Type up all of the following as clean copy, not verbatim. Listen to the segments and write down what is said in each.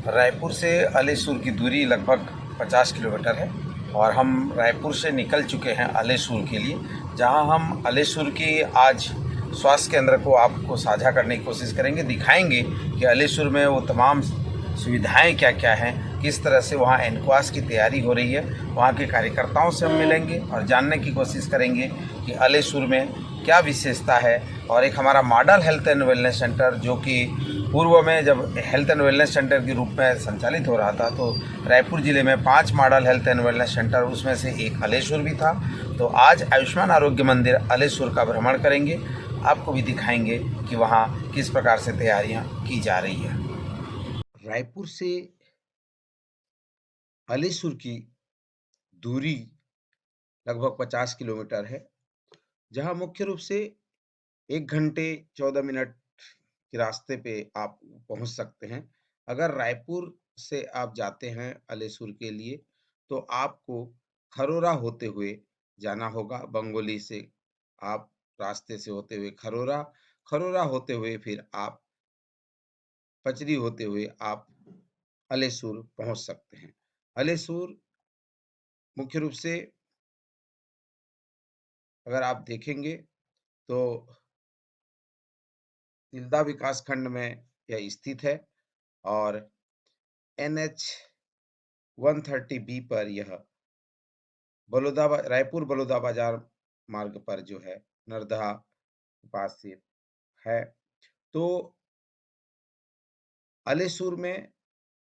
रायपुर से अलीसुर की दूरी लगभग 50 किलोमीटर है और हम रायपुर से निकल चुके हैं अलीसुर के लिए, जहां हम अलीसुर की आज स्वास्थ्य केंद्र को आपको साझा करने की कोशिश करेंगे। दिखाएंगे कि अलीसुर में वो तमाम सुविधाएं क्या क्या हैं, किस तरह से वहाँ एनक्वास की तैयारी हो रही है। वहाँ के कार्यकर्ताओं से हम मिलेंगे और जानने की कोशिश करेंगे कि अलीसुर में क्या विशेषता है। और एक हमारा model health and wellness centre, जो कि पूर्व में जब हेल्थ एंड वेलनेस सेंटर के रूप में संचालित हो रहा था, तो रायपुर ज़िले में 5 model health and wellness centre, उसमें से एक अलीसुर भी था। तो आज आयुष्मान आरोग्य मंदिर अलीसुर का भ्रमण करेंगे, आपको भी दिखाएंगे कि वहाँ किस प्रकार से तैयारियाँ की जा रही है। रायपुर से अलीसुर की दूरी लगभग 50 किलोमीटर है, जहाँ मुख्य रूप से 1 घंटे 14 मिनट के रास्ते पे आप पहुंच सकते हैं। अगर रायपुर से आप जाते हैं अलीसुर के लिए, तो आपको खरोरा होते हुए जाना होगा। बंगोली से आप रास्ते से होते हुए खरोरा, खरोरा होते हुए फिर आप पचरी होते हुए आप अलीसुर पहुंच सकते हैं। अलीसुर मुख्य रूप से अगर आप देखेंगे तो तिल्दा विकास खंड में यह स्थित है और NH 130B पर यह रायपुर बलौदा बाजार मार्ग पर जो है, नरदहा के पास से है। तो अलीसुर में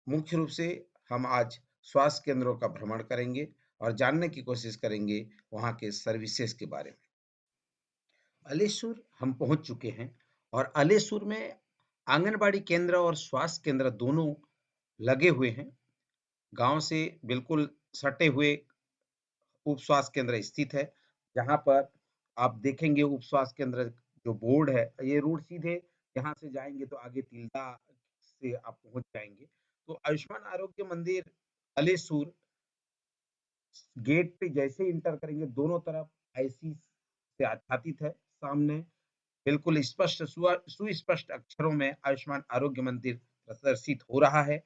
मुख्य रूप से हम आज स्वास्थ्य केंद्रों का भ्रमण करेंगे और जानने की कोशिश करेंगे वहाँ के सर्विसेज के बारे में। अलीसुर हम पहुंच चुके हैं और अलीसुर में आंगनबाड़ी केंद्र और स्वास्थ्य केंद्र दोनों लगे हुए हैं। गांव से बिल्कुल सटे हुए उप स्वास्थ्य केंद्र स्थित है, जहां पर आप देखेंगे उप स्वास्थ्य केंद्र जो बोर्ड है, ये रोड सीधे यहाँ से जाएंगे तो आगे तिल्दा से आप पहुंच जाएंगे। तो आयुष्मान आरोग्य मंदिर अलीसुर गेट पे जैसे इंटर करेंगे, दोनों तरफ आईसी से आच्छादित है। सामने बिल्कुल स्पष्ट सुस्पष्ट अक्षरों में आयुष्मान आरोग्य मंदिर प्रदर्शित हो रहा है।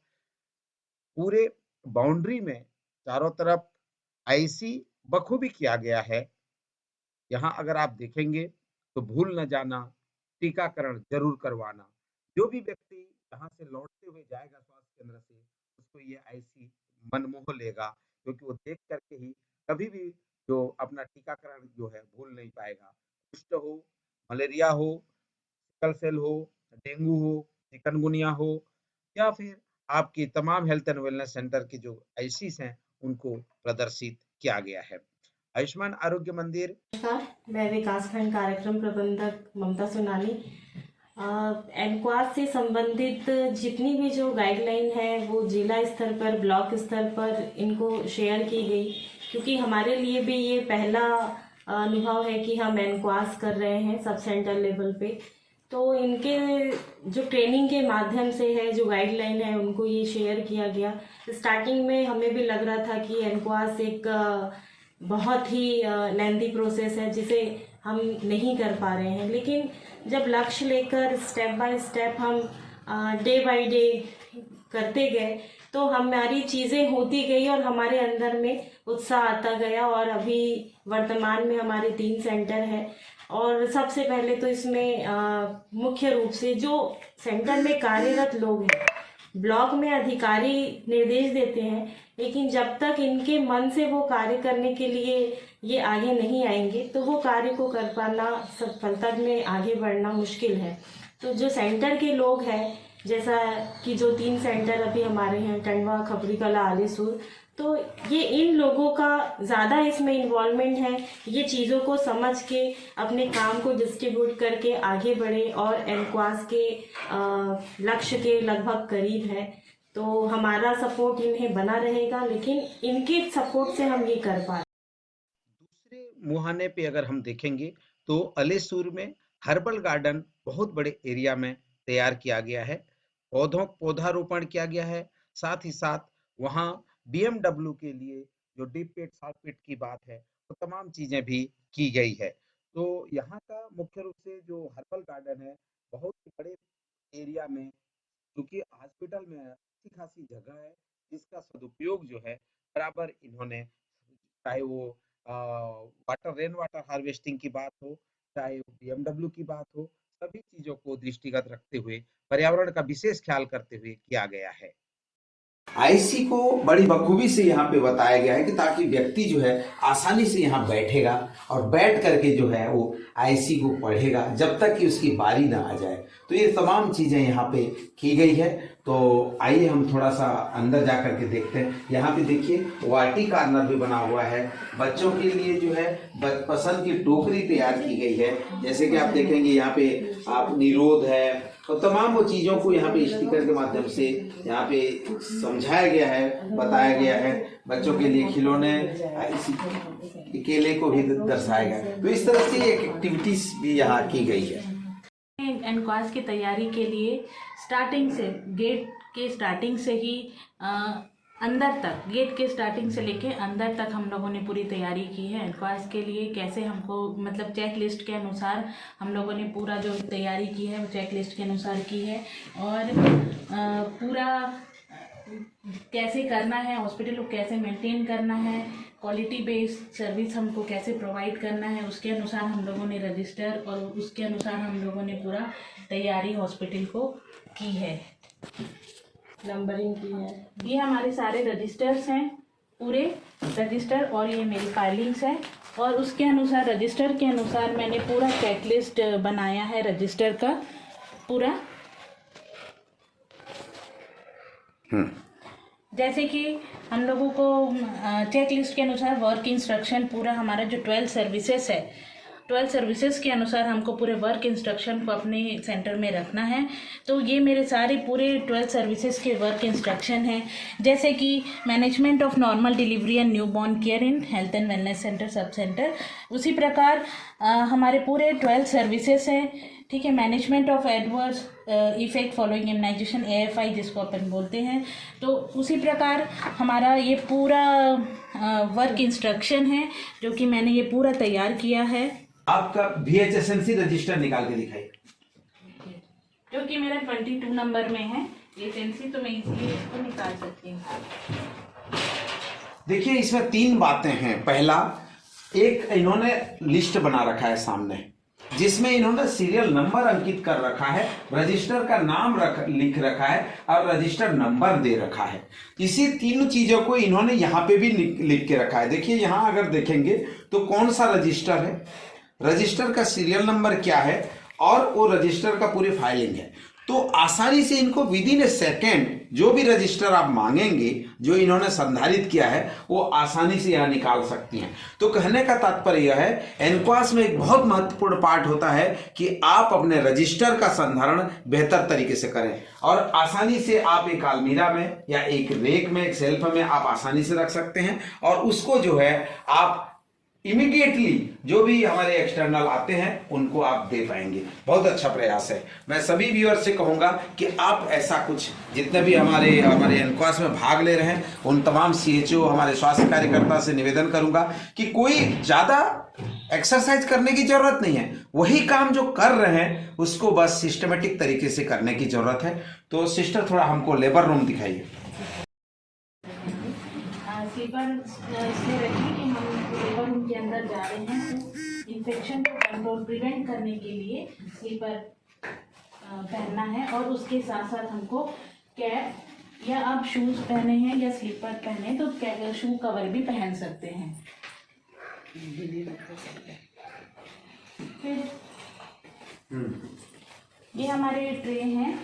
पूरे बाउंड्री में चारों तरफ आईसी बखूबी किया गया है। यहाँ अगर आप देखेंगे तो भूल न जाना, टीकाकरण जरूर करवाना। जो भी व्यक्ति यहाँ से लौटते हुए जाएगा स्वास्थ्य केंद्र से, उसको ये आईसी मनमोह लेगा, क्योंकि वो देख करके ही कभी भी जो अपना टीकाकरण जो है भूल नहीं पाएगा। कुष्ठ हो, मलेरिया हो, सिकल सेल हो, डेंगू हो, चिकनगुनिया हो, या फिर आपकी तमाम हेल्थ एंड वेलनेस सेंटर की जो आईसीस हैं, उनको प्रदर्शित किया गया है। आयुष्मान आरोग्य मंदिर। नमस्कार, मैं विकासखंड कार्यक्रम प्रबंधक ममता सुनानी। एनक्वास से संबंधित जितनी भी जो गाइडलाइन है वो जिला स्तर पर, ब्लॉक स्तर पर इनको शेयर की गई, क्योंकि हमारे लिए भी ये पहला अनुभव है कि हम एनक्वास कर रहे हैं सब सेंटर लेवल पे। तो इनके जो ट्रेनिंग के माध्यम से है, जो गाइडलाइन है, उनको ये शेयर किया गया। स्टार्टिंग में हमें भी लग रहा था कि एनक्वास एक बहुत ही लेंथी प्रोसेस है जिसे हम नहीं कर पा रहे हैं, लेकिन जब लक्ष्य लेकर स्टेप बाय स्टेप हम डे बाय डे करते गए तो हमारी चीज़ें होती गई और हमारे अंदर में उत्साह आता गया। और अभी वर्तमान में हमारे 3 सेंटर हैं और सबसे पहले तो इसमें मुख्य रूप से जो सेंटर में कार्यरत लोग हैं, ब्लॉक में अधिकारी निर्देश देते हैं, लेकिन जब तक इनके मन से वो कार्य करने के लिए ये आगे नहीं आएंगे तो वो कार्य को कर पाना, सफलता में आगे बढ़ना मुश्किल है। तो जो सेंटर के लोग हैं, जैसा कि जो 3 सेंटर अभी हमारे हैं, टंडवा, खपरी कला, आलीसुर, तो ये इन लोगों का ज़्यादा इसमें इन्वॉल्वमेंट है। ये चीज़ों को समझ के अपने काम को डिस्ट्रीब्यूट करके आगे बढ़े और एनक्वास के लक्ष्य के लगभग करीब है। तो हमारा सपोर्ट इन्हें बना रहेगा, लेकिन इनके सपोर्ट से हम ये कर पाए। दूसरे मुहाने पे अगर हम देखेंगे तो अलीसुर में हर्बल गार्डन बहुत बड़े एरिया में तैयार किया गया है, पौधारोपण किया गया है। साथ ही साथ वहाँ BMW के लिए जो डीप पेट सॉफ्ट पेट की बात है, वो तमाम चीजें भी की गई है। तो यहाँ का मुख्य रूप से जो हर्बल गार्डन है, बहुत ही बड़े एरिया में, क्योंकि हॉस्पिटल में अच्छी खासी जगह है, जिसका सदुपयोग जो है बराबर इन्होंने, चाहे वो वाटर रेन वाटर हार्वेस्टिंग की बात हो, चाहे वो बीएमडब्ल्यू की बात हो, सभी चीजों को दृष्टिगत रखते हुए पर्यावरण का विशेष ख्याल करते हुए किया गया है। आईसी को बड़ी बखूबी से यहाँ पे बताया गया है कि ताकि व्यक्ति जो है आसानी से यहाँ बैठेगा और बैठ करके जो है वो आईसी को पढ़ेगा जब तक कि उसकी बारी ना आ जाए। तो ये तमाम चीजें यहाँ पे की गई है। तो आइए हम थोड़ा सा अंदर जा करके देखते हैं। यहाँ पे देखिए वाटी कार्नर भी बना हुआ है, बच्चों के लिए जो है पसंद की टोकरी तैयार की गई है। जैसे कि आप देखेंगे यहाँ पे आप निरोध है, तो तमाम वो चीज़ों को यहाँ पे स्टिकर के माध्यम से यहाँ पे समझाया गया है, बताया गया है। बच्चों के लिए खिलौने, इसी केले को भी दर्शाया गया है। तो इस तरह से एक एक्टिविटीज भी यहाँ की गई है। एनक्वास की तैयारी के लिए स्टार्टिंग से, गेट के स्टार्टिंग से ही अंदर तक, गेट के स्टार्टिंग से लेके अंदर तक हम लोगों ने पूरी तैयारी की है। एनक्वास के लिए कैसे हमको, मतलब चेक लिस्ट के अनुसार हम लोगों ने पूरा जो तैयारी की है वो चेक लिस्ट के अनुसार की है। और पूरा कैसे करना है, हॉस्पिटल को कैसे मेंटेन करना है, क्वालिटी बेस्ड सर्विस हमको कैसे प्रोवाइड करना है, उसके अनुसार हम लोगों ने रजिस्टर और उसके अनुसार हम लोगों ने पूरा तैयारी हॉस्पिटल को की है, नंबरिंग की है। ये हमारे सारे रजिस्टर्स हैं, पूरे रजिस्टर, और ये मेरी फाइलिंग्स है। और उसके अनुसार, रजिस्टर के अनुसार मैंने पूरा चेकलिस्ट बनाया है रजिस्टर का पूरा। जैसे कि हम लोगों को चेक लिस्ट के अनुसार वर्क इंस्ट्रक्शन, पूरा हमारा जो 12 सर्विसेज है, 12 सर्विसेज के अनुसार हमको पूरे वर्क इंस्ट्रक्शन को अपने सेंटर में रखना है। तो ये मेरे सारे पूरे 12 सर्विसेज के वर्क इंस्ट्रक्शन हैं। जैसे कि management of normal delivery and newborn care in health and wellness centre, सब सेंटर। उसी प्रकार हमारे पूरे 12 सर्विसेज हैं, ठीक है। Management of adverse effect following immunisation, AFI जिसको अपन बोलते हैं। तो उसी प्रकार हमारा ये पूरा वर्क इंस्ट्रक्शन है जो कि मैंने ये पूरा तैयार किया है। आपका VHSNC रजिस्टर निकाल के दिखाइए, जो कि मेरा 22 नंबर में है VHSNC, तो मैं इसलिए इसको निकाल सकती हूँ। देखिए इसमें 3 बातें हैं। पहला, एक इन्होंने लिस्ट बना रखा है सामने, जिसमें इन्होंने सीरियल नंबर अंकित कर रखा है, रजिस्टर का नाम लिख रखा है और रजिस्टर नंबर दे रखा है। इसी 3 चीजों को इन्होंने यहाँ पे भी लिख के रखा है। देखिए यहाँ अगर देखेंगे तो कौन सा रजिस्टर है, रजिस्टर का सीरियल नंबर क्या है, और वो रजिस्टर का पूरी फाइलिंग है। तो आसानी से इनको विद इन ए सेकेंड जो भी रजिस्टर आप मांगेंगे, जो इन्होंने संधारित किया है, वो आसानी से यहाँ निकाल सकती हैं। तो कहने का तात्पर्य यह है, एनक्वास में एक बहुत महत्वपूर्ण पार्ट होता है कि आप अपने रजिस्टर का संधारण बेहतर तरीके से करें, और आसानी से आप एक अलमीरा में या एक रेक में, एक सेल्फ में आप आसानी से रख सकते हैं, और उसको जो है आप इमीडिएटली जो भी हमारे एक्सटर्नल आते हैं उनको आप दे पाएंगे। बहुत अच्छा प्रयास है। मैं सभी व्यूअर्स से कहूंगा कि आप ऐसा कुछ, जितने भी हमारे एनक्वास में भाग ले रहे हैं, उन तमाम CHO, हमारे स्वास्थ्य कार्यकर्ता से निवेदन करूंगा कि कोई ज्यादा एक्सरसाइज करने की जरूरत नहीं है, वही काम जो कर रहे हैं उसको बस सिस्टमेटिक तरीके से करने की जरूरत है। तो सिस्टर थोड़ा हमको लेबर रूम दिखाइए। स्लीपर इसलिए रखिए कि हम लेबर रूम के अंदर जा रहे हैं, तो इन्फेक्शन को कंट्रोल प्रिवेंट करने के लिए स्लीपर पहनना है। और उसके साथ साथ हमको कैप, या आप शूज़ पहने हैं या स्लीपर पहने तो शू कवर भी पहन सकते हैं। फिर ये हमारे ट्रे हैं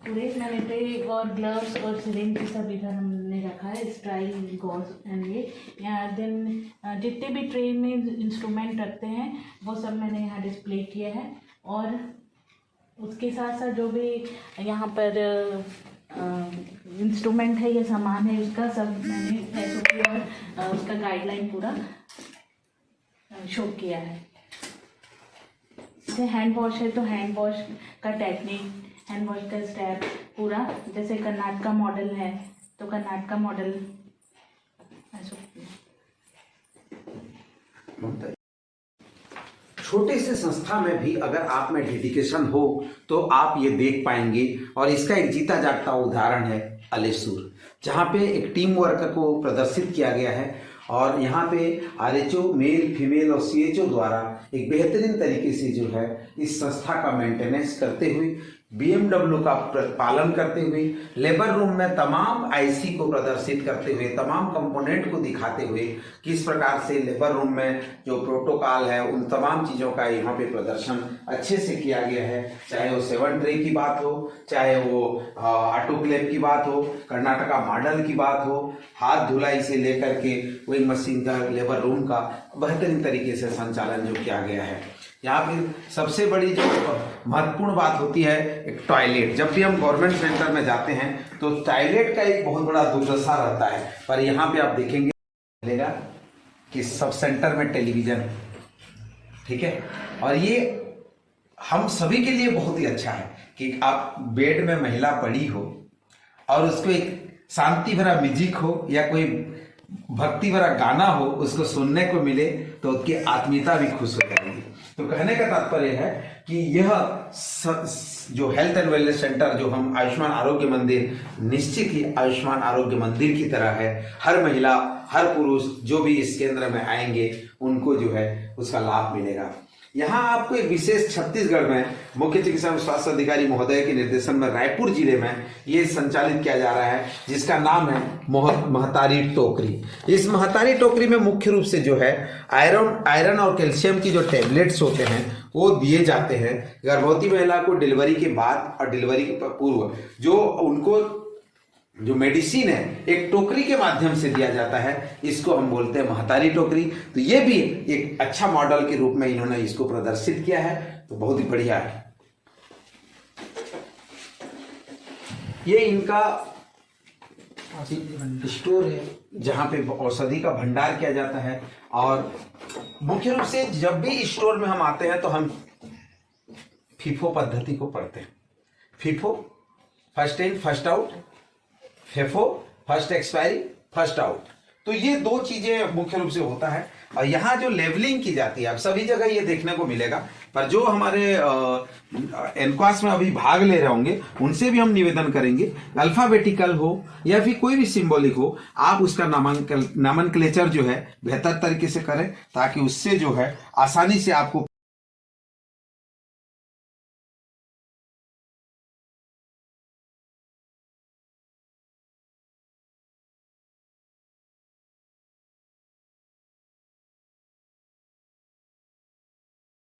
पूरे, मैंने ट्रे और ग्लव्स और सिरिंज सब इधर हमने रखा है, स्टाइल गॉज एंड ये यहाँ। देन जितने भी ट्रे में इंस्ट्रूमेंट रखते हैं वो सब मैंने यहाँ डिस्प्ले किया है। और उसके साथ साथ जो भी यहाँ पर इंस्ट्रूमेंट है या सामान है, उसका सब मैंने SOP और उसका गाइडलाइन पूरा शो किया है। जैसे हैंड वॉश है तो हैंड वॉश का टेक्निक, हैंड वॉश का स्टेप पूरा, जैसे कर्नाटक मॉडल है तो कर्नाटक मॉडल। छोटे से संस्था में भी अगर आप में डेडिकेशन हो तो आप ये देख पाएंगे। और इसका एक जीता जागता उदाहरण है अलेसुर, जहाँ पे एक टीम वर्क को प्रदर्शित किया गया है और यहाँ पे आरएचओ मेल फीमेल और सीएचओ द्वारा एक बेहतरीन तरीके से जो है इस संस्था का मेंटेनेंस करते हुए, बीएमडब्ल्यू का पालन करते हुए, लेबर रूम में तमाम आईसी को प्रदर्शित करते हुए, तमाम कंपोनेंट को दिखाते हुए किस प्रकार से लेबर रूम में जो प्रोटोकॉल है उन तमाम चीज़ों का यहाँ पे प्रदर्शन अच्छे से किया गया है। चाहे वो 7 ट्रे की बात हो, चाहे वो ऑटोक्लेव की बात हो, कर्नाटका मॉडल की बात हो, हाथ धुलाई से लेकर के वेइंग मशीन का, लेबर रूम का बेहतरीन तरीके से संचालन जो किया गया है। यहाँ पे सबसे बड़ी जो महत्वपूर्ण बात होती है एक टॉयलेट। जब भी हम गवर्नमेंट सेंटर में जाते हैं तो टॉयलेट का एक बहुत बड़ा दुर्दशा रहता है, पर यहाँ पे आप देखेंगे मिलेगा कि सब सेंटर में टेलीविजन, ठीक है। और ये हम सभी के लिए बहुत ही अच्छा है कि आप बेड में महिला पड़ी हो और उसको एक शांति भरा म्यूजिक हो या कोई भक्ति भरा गाना हो उसको सुनने को मिले तो उसकी आत्मीयता भी खुश हो जाएगी। तो कहने का तात्पर्य है कि यह जो हेल्थ एंड वेलनेस सेंटर जो हम आयुष्मान आरोग्य मंदिर, निश्चित ही आयुष्मान आरोग्य मंदिर की तरह है। हर महिला, हर पुरुष जो भी इस केंद्र में आएंगे उनको जो है उसका लाभ मिलेगा। यहाँ आपको एक विशेष छत्तीसगढ़ में मुख्य चिकित्सा एवं स्वास्थ्य अधिकारी महोदय के निर्देशन में रायपुर जिले में ये संचालित किया जा रहा है, जिसका नाम है महतारी टोकरी। इस महतारी टोकरी में मुख्य रूप से जो है आयरन और कैल्शियम की जो टैबलेट्स होते हैं वो दिए जाते हैं गर्भवती महिला को डिलीवरी के बाद और डिलीवरी के पूर्व। जो उनको जो मेडिसिन है एक टोकरी के माध्यम से दिया जाता है, इसको हम बोलते हैं महतारी टोकरी। तो ये भी एक अच्छा मॉडल के रूप में इन्होंने इसको प्रदर्शित किया है, तो बहुत ही बढ़िया है। ये इनका स्टोर है जहां पे औषधि का भंडार किया जाता है। और मुख्य रूप से जब भी स्टोर में हम आते हैं तो हम फीफो पद्धति को पढ़ते हैं। FIFO first in first out, FEFO first expiry first out. तो ये दो चीजें मुख्य रूप से होता है। और यहाँ जो लेवलिंग की जाती है अब सभी जगह ये देखने को मिलेगा, पर जो हमारे एनक्वास में अभी भाग ले रहे होंगे उनसे भी हम निवेदन करेंगे अल्फाबेटिकल हो या फिर कोई भी सिंबॉलिक हो, आप उसका नामनक्लेचर जो है बेहतर तरीके से करें ताकि उससे जो है आसानी से आपको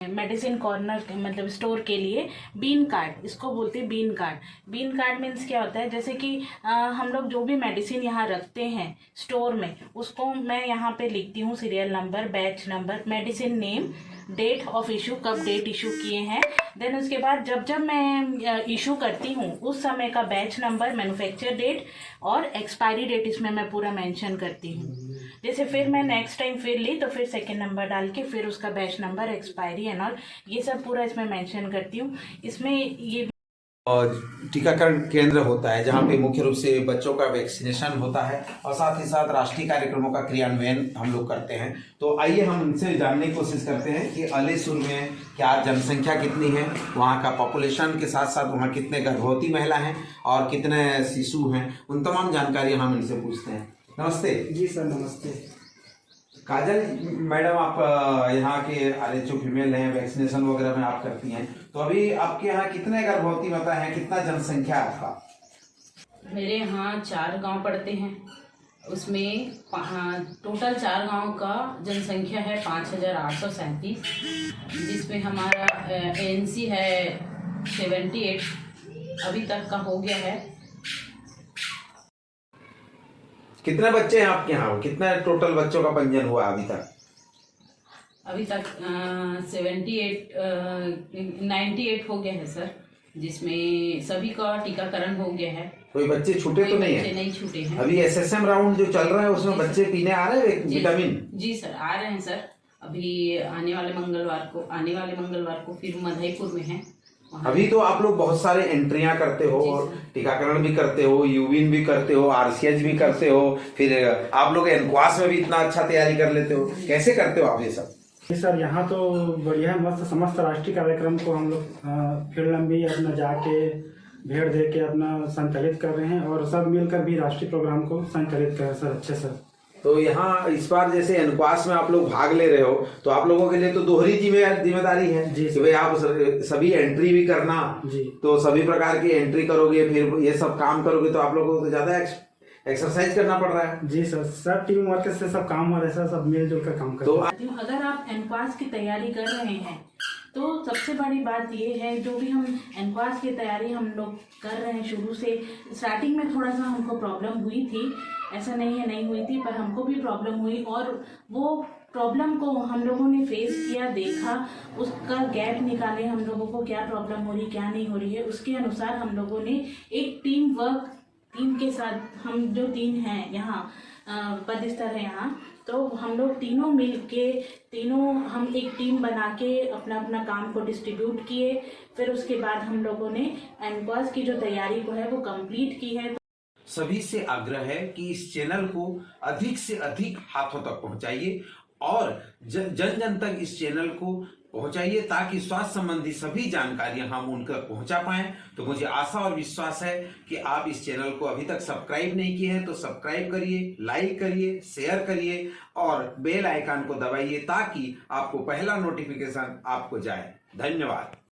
मेडिसिन कॉर्नर मतलब स्टोर के लिए बीन कार्ड, इसको बोलते हैं bin card. Bin card means क्या होता है, जैसे कि हम लोग जो भी मेडिसिन यहाँ रखते हैं स्टोर में उसको मैं यहाँ पे लिखती हूँ serial number, batch number, medicine name, date of issue, कब डेट इशू किए हैं। देन उसके बाद जब जब मैं इशू करती हूँ उस समय का बैच नंबर, मैन्युफैक्चर डेट और एक्सपायरी डेट इसमें मैं पूरा मेंशन करती हूँ। जैसे फिर मैं नेक्स्ट टाइम फिर ली तो फिर सेकेंड नंबर डाल के फिर उसका batch number, expiry and all ये सब पूरा इसमें मेंशन करती हूँ। इसमें ये और टीकाकरण केंद्र होता है जहाँ पे मुख्य रूप से बच्चों का वैक्सीनेशन होता है और साथ ही साथ राष्ट्रीय कार्यक्रमों का क्रियान्वयन हम लोग करते हैं। तो आइए हम उनसे जानने की कोशिश करते हैं कि अलेसुर में क्या जनसंख्या कितनी है, वहाँ का पॉपुलेशन के साथ साथ वहाँ कितने गर्भवती महिला हैं और कितने शिशु हैं, उन तमाम जानकारी हम इनसे पूछते हैं। नमस्ते जी सर। नमस्ते काजल मैडम, आप यहाँ के आरएचओ फीमेल हैं, वैक्सीनेशन वगैरह में आप करती हैं, तो अभी आपके यहाँ कितने गर्भवती माता हैं, कितना जनसंख्या है आपका? मेरे यहाँ 4 गांव पड़ते हैं, उसमें टोटल 4 गांव का जनसंख्या है 5837, जिसमें हमारा एएनसी है 78 अभी तक का हो गया है। कितने बच्चे हैं आपके यहाँ, कितना टोटल बच्चों का पंजीयन हुआ अभी तक? अभी तक 98 हो गया है सर, जिसमें सभी का टीकाकरण हो गया है। कोई बच्चे छूटे तो नहीं है? नहीं छूटे हैं। अभी एसएसएम राउंड जो चल रहा है उसमें बच्चे पीने आ रहे हैं विटामिन? जी सर, आ रहे हैं सर। अभी आने वाले मंगलवार को फिर मधईपुर में है। अभी तो आप लोग बहुत सारे एंट्रियां करते हो और टीकाकरण भी करते हो, यूविन भी करते हो, आरसीएच भी करते हो, फिर आप लोग एनक्वास में भी इतना अच्छा तैयारी कर लेते हो, कैसे करते हो आप ये सब? जी सर, यहाँ तो बढ़िया मस्त समस्त राष्ट्रीय कार्यक्रम को हम लोग फील्ड में भी अपना जाके भेड़ दे के अपना संचालित कर रहे हैं और सब मिलकर भी राष्ट्रीय प्रोग्राम को संचालित कर रहे हैं सर, अच्छे सर। तो यहाँ इस बार जैसे एनक्वास में आप लोग भाग ले रहे हो तो आप लोगों के लिए तो दोहरी जिम्मेदारी है जी कि भाई आप सभी एंट्री भी करना जी, तो सभी प्रकार की एंट्री करोगे, फिर ये सब काम करोगे तो आप लोगों को तो ज्यादा एक्सरसाइज करना पड़ रहा है। जी सर, सब टीम वर्क से सब काम हो रहा है सर, सब मिलजुल कर काम कर रहे हैं। तो अगर आप एनक्वास की तैयारी कर रहे हैं तो सबसे बड़ी बात ये है, जो भी हम एनक्वास की तैयारी हम लोग कर रहे हैं शुरू से, स्टार्टिंग में थोड़ा सा हमको प्रॉब्लम हुई थी, ऐसा नहीं है नहीं हुई थी, पर हमको भी प्रॉब्लम हुई और वो प्रॉब्लम को हम लोगों ने फेस किया, देखा, उसका गैप निकाले, हम लोगों को क्या प्रॉब्लम हो रही क्या नहीं हो रही है, उसके अनुसार हम लोगों ने एक टीम के साथ, हम जो 3 हैं यहाँ पद स्तर है यहाँ, तो हम लोग तीनों मिल के हम एक टीम बना के अपना अपना काम को डिस्ट्रीब्यूट किए। फिर उसके बाद हम लोगों ने एनक्वास की जो तैयारी को है वो कंप्लीट की है। सभी से आग्रह है कि इस चैनल को अधिक से अधिक हाथों तक पहुंचाइए और जन जन तक इस चैनल को पहुंचाइए ताकि स्वास्थ्य संबंधी सभी जानकारियां हम उन तक पहुंचा पाएं। तो मुझे आशा और विश्वास है कि आप इस चैनल को अभी तक सब्सक्राइब नहीं किए हैं तो सब्सक्राइब करिए, लाइक करिए, शेयर करिए और बेल आइकन को दबाइए ताकि आपको पहला नोटिफिकेशन आपको जाए। धन्यवाद।